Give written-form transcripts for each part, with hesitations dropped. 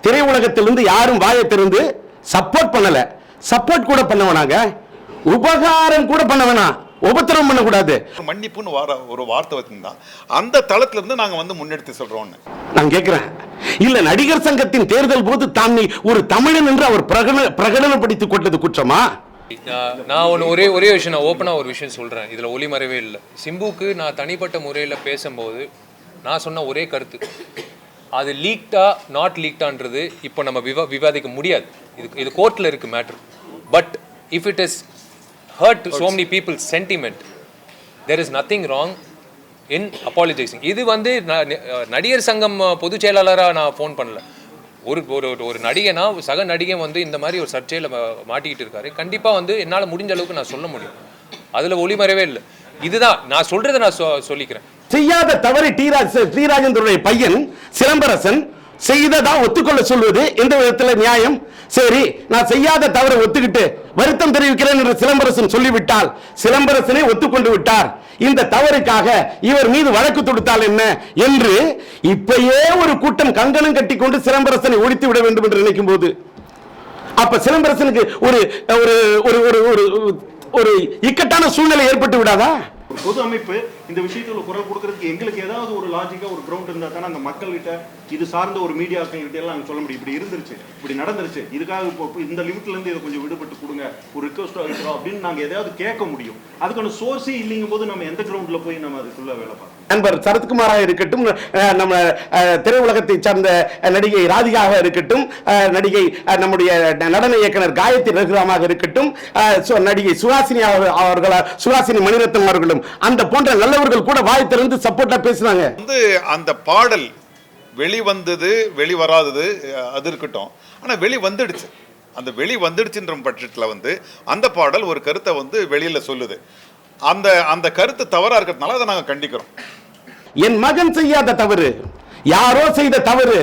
திரையுலகத்திலிருந்து யாரும் வாயை திறந்து சப்போர்ட் பண்ணல. சப்போர்ட் கூட பண்ண வேணாங்க, உபகாரம் கூட பண்ண வேணாம், உபத்திரம் பண்ணக்கூடாது. மன்னிப்புன்னு ஒரு வார்த்தை வச்சிருந்தா அந்த தளத்துல இருந்து நாங்க வந்து முன்னெடுத்து சொல்றோம். நான் கேட்கிறேன், இல்ல நடிகர் சங்கத்தின் தேர்தல் போது தானே ஒரு தமிழன் என்று அவர் பிரகடனப்படுத்திக் கொண்டது குற்றமா? நான் ஒரே விஷயம், நான் ஓப்பனா ஒரு விஷயம் சொல்றேன், இதுல ஒளிமறைவே இல்லை. சிம்புக்கு நான் தனிப்பட்ட முறையில் பேசும்போது நான் சொன்ன ஒரே கருத்து, அது லீக்டா நாட் லீக்டான்றது இப்போ நம்ம விவாதிக்க முடியாது. இது கோர்ட்டில் இருக்கு matter. But if it is hurt so many people's sentiment, there is nothing wrong in apologizing. இது வந்து நடிகர் சங்கம் பொதுச் செயலாளராக நான் ஃபோன் பண்ணல. ஒரு நடிகனா சக நடிகன் வந்து இந்த மாதிரி ஒரு சர்ச்சையில் மாட்டிக்கிட்டு இருக்காரு. கண்டிப்பாக வந்து என்னால் முடிஞ்ச அளவுக்கு நான் சொல்ல முடியும், அதில் ஒளிமறைவே இல்லை. இதுதான் நான் சொல்றதை நான் சொல்லிக்கிறேன். செய்யாத தவறு ஸ்ரீராஜேந்திரனுடைய பையன் சிலம்பரசன் செய்ததா ஒத்துக்கொள்ள சொல்வது எந்த விதத்தில் நியாயம்? சரி, நான் செய்யாத தவறை ஒத்துக்கிட்டு வருத்தம் தெரிவிக்கிறேன் என்று சிலம்பரசன் சொல்லிவிட்டால், சிலம்பரசனை ஒத்துக்கொண்டு விட்டார், இந்த தவறுக்காக இவர் மீது வழக்கு தொடுத்தால் என்ன என்று இப்பயே ஒரு கூட்டம் கங்கணம் கட்டி கொண்டு சிலம்பரசனை ஒழித்து விட வேண்டும் என்று நினைக்கும் போது, அப்ப சிலம்பரசனுக்கு ஒரு ஒரு இக்கட்டான சூழ்நிலை ஏற்பட்டு விடாதா? பொது அமைப்பு இந்த விஷயத்துல குரல் கொடுக்கறதுக்கு எங்களுக்கு ஏதாவது ஒரு லாஜிக்கா ஒரு கிரவுண்ட் இருந்தா தானே அந்த மக்கள் கிட்ட இது சார்ந்த ஒரு மீடியாக்கள் கிட்ட எல்லாம் சொல்ல முடியும். இப்படி இருந்துருச்சு, இப்படி நடந்துருச்சு, இதுக்காக இப்போ இந்த லிமிட்ல இருந்து இதை கொஞ்சம் விடுபட்டு கொடுங்க, ஒரு ரிக்வஸ்டா இருக்கிறோம் அப்படின்னு நாங்க ஏதாவது கேட்க முடியும். அதுக்கான சோர்ஸே இல்லைங்கும் போது நம்ம எந்த கிரவுண்ட்ல போய் நம்ம அதுக்குள்ள வேலை பார்க்கணும்? நண்பர் சரத்குமாராக இருக்கட்டும், நம்ம திரையுலகத்தை சார்ந்த நடிகை ராதிகாவாக இருக்கட்டும், நடிகை நம்முடைய நடன இயக்குனர் காயத்ரி ரகுராமாக இருக்கட்டும், நடிகை சுஹாசினி மணிரத்னம் அவர்களும் அந்த போன்ற நல்லவர்கள் கூட வாய் திறந்து சப்போர்ட்டா பேசுறாங்க. வந்து அந்த பாடல் வெளிவந்தது வெளிவராதது அது இருக்கட்டும், ஆனா வெளி வந்துடுச்சு. அந்த வெளி வந்துடுச்சுன்ற பட்சத்தில் வந்து அந்த பாடல் ஒரு கருத்தை வந்து வெளியில சொல்லுது. அந்த கருத்து தவறா இருக்கிறதுனால அதை நாங்கள் கண்டிக்கிறோம். என் மகன் செய்யாத தவறு, யாரோ செய்த தவறு,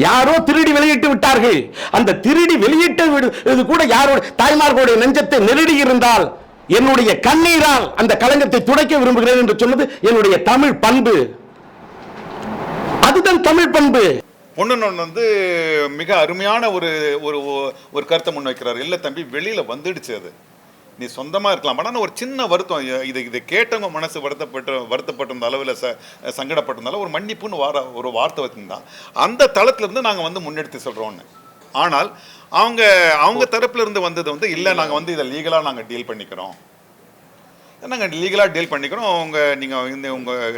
யாரோ திருடி வெளியிட்டு விட்டார்கள். அந்த திருடி வெளியிட்டு கூட யாரோ தாய்மார்களுடைய நெஞ்சத்தை நெருடி இருந்தால் என்னுடைய கண்ணீரால் அந்த களங்கத்தை துடைக்க விரும்புகிறேன் என்று சொன்னது என்னுடைய தமிழ் பண்பு. அதுதான் தமிழ் பண்பு. பொண்ணுன்னு வந்து மிக அருமையான ஒரு கருத்தை முன்வைக்கிறார். இல்லை தம்பி, வெளியில வந்துடுச்சு, அது நீ சொந்தமா இருக்கலாம். ஆனால் ஒரு சின்ன வருத்தம், இதை கேட்டவங்க மனசு வருத்தப்பட்டிருந்த அளவில் சங்கடப்பட்டிருந்தாலும் ஒரு மன்னிப்புன்னு ஒரு வார்த்தை வச்சிருந்தா அந்த தளத்துல இருந்து நாங்கள் வந்து முன்னெடுத்து சொல்றோம்னு. ஆனால் அவங்க தரப்புல இருந்து வந்தது வந்து இல்லை, நாங்கள் வந்து இதை லீகலாக நாங்கள் டீல் பண்ணிக்கிறோம், நாங்கள் லீகலாக டீல் பண்ணிக்கிறோம்,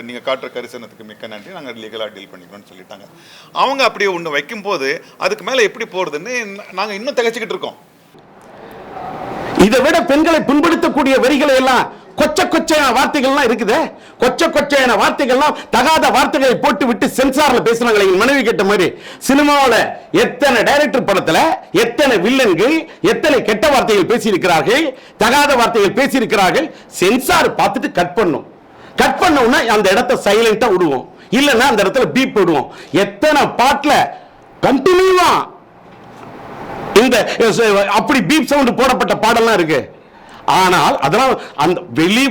நீங்கள் காட்டுற கரிசனத்துக்கு மிக்க நன்றி, நாங்கள் லீகலாக டீல் பண்ணிக்கிறோம்னு சொல்லிட்டாங்க. அவங்க அப்படி ஒன்று வைக்கும்போது அதுக்கு மேலே எப்படி போகிறதுன்னு நாங்கள் இன்னும் திகைச்சிக்கிட்டு இருக்கோம். இதை விட பெண்களை புண்படுத்தக்கூடிய வரிகளை எல்லாம் கொச்சையான வார்த்தைகள்லாம் இருக்குது. கொச்சையான வார்த்தைகள்லாம் தகாத வார்த்தைகளை போட்டு விட்டு சென்சார்ல பேசுறாங்க. மனைவி கேட்ட மாதிரி சினிமாவில் எத்தனை டைரக்டர் படத்துல எத்தனை வில்லன்கள் எத்தனை கெட்ட வார்த்தைகள் பேசியிருக்கிறார்கள், தகாத வார்த்தைகள் பேசியிருக்கிறார்கள். சென்சார் பார்த்துட்டு கட் பண்ணோம்னா அந்த இடத்தை சைலண்டா விடுவோம், இல்லைன்னா அந்த இடத்துல பீப் விடுவோம். எத்தனை பாட்டுல கண்டினியூவா இந்த அப்படி பீப் சவுண்ட் போடப்பட்ட பாடலாம் இருக்கு. ஆனால் அதெல்லாம் அந்த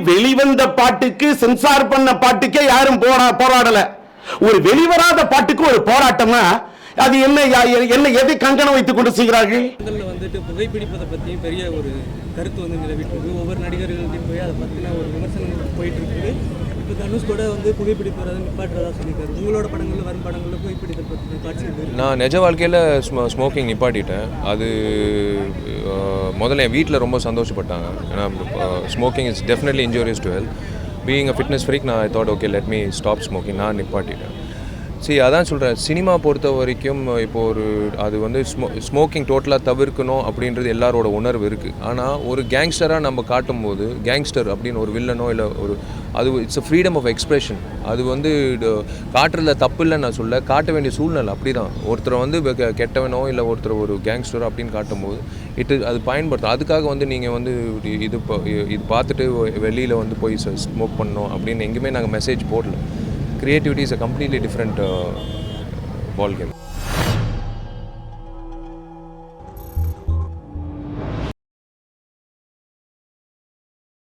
வெளிவந்த பாட்டுக்கு சென்சார் பண்ண பாட்டுக்கே யாரும் போராடல. ஒரு வெளிவராத பாட்டுக்கு ஒரு போராட்டம்னா அது என்ன எதை கங்கணம் வைத்துக் கொண்டு செய்கிறார்கள்? வந்துட்டு புகைப்பிடிப்பதை பத்தி பெரிய ஒரு கருத்து வந்து நிலவிட்டு இருக்கு. ஒவ்வொரு நடிகர்களையும் போய் அதை பத்தின ஒரு விமர்சனம் போயிட்டு இருக்குது. இப்போ தனுஷ் கூட வந்து புகைப்பிடிப்பதை நிப்பாட்டுறதா சொல்லியிருக்காரு. உங்களோட படங்களில் வரும் படங்களில் புகைப்பிடிப்பதை பற்றி காட்சி நான் நிஜ வாழ்க்கையில் ஸ்மோக்கிங் நிப்பாட்டிட்டேன். அது முதல்ல என் வீட்டில் ரொம்ப சந்தோஷப்பட்டாங்க. ஏன்னா smoking is definitely injurious to health. Being a fitness freak, நான் I thought okay let me stop smoking. நான் நிப்பாட்டிட்டேன். சரி, அதான் சொல்கிறேன், சினிமா பொறுத்த வரைக்கும் இப்போது அது வந்து ஸ்மோக்கிங் டோட்டலாக தவிர்க்கணும் அப்படின்றது எல்லாரோட உணர்வு இருக்குது. ஆனால் ஒரு கேங்ஸ்டராக நம்ம காட்டும்போது, கேங்ஸ்டர் அப்படின்னு ஒரு வில்லனோ இல்லை அது it's a freedom of expression. அது வந்து காட்டுறதுல தப்பு இல்லைன்னு நான் சொல்ல, காட்ட வேண்டிய சூழ்நிலை அப்படி தான். ஒருத்தரை வந்து கெட்டவனோ இல்லை ஒருத்தர் ஒரு கேங்ஸ்டரோ அப்படின்னு காட்டும்போது அது பயன்படுத்தும். அதுக்காக வந்து நீங்கள் வந்து இது பார்த்துட்டு வெளியில் வந்து போய் ஸ்மோக் பண்ணணும் அப்படின்னு எங்கேயுமே நாங்கள் மெசேஜ் போடல. Creativity is a completely different ball game.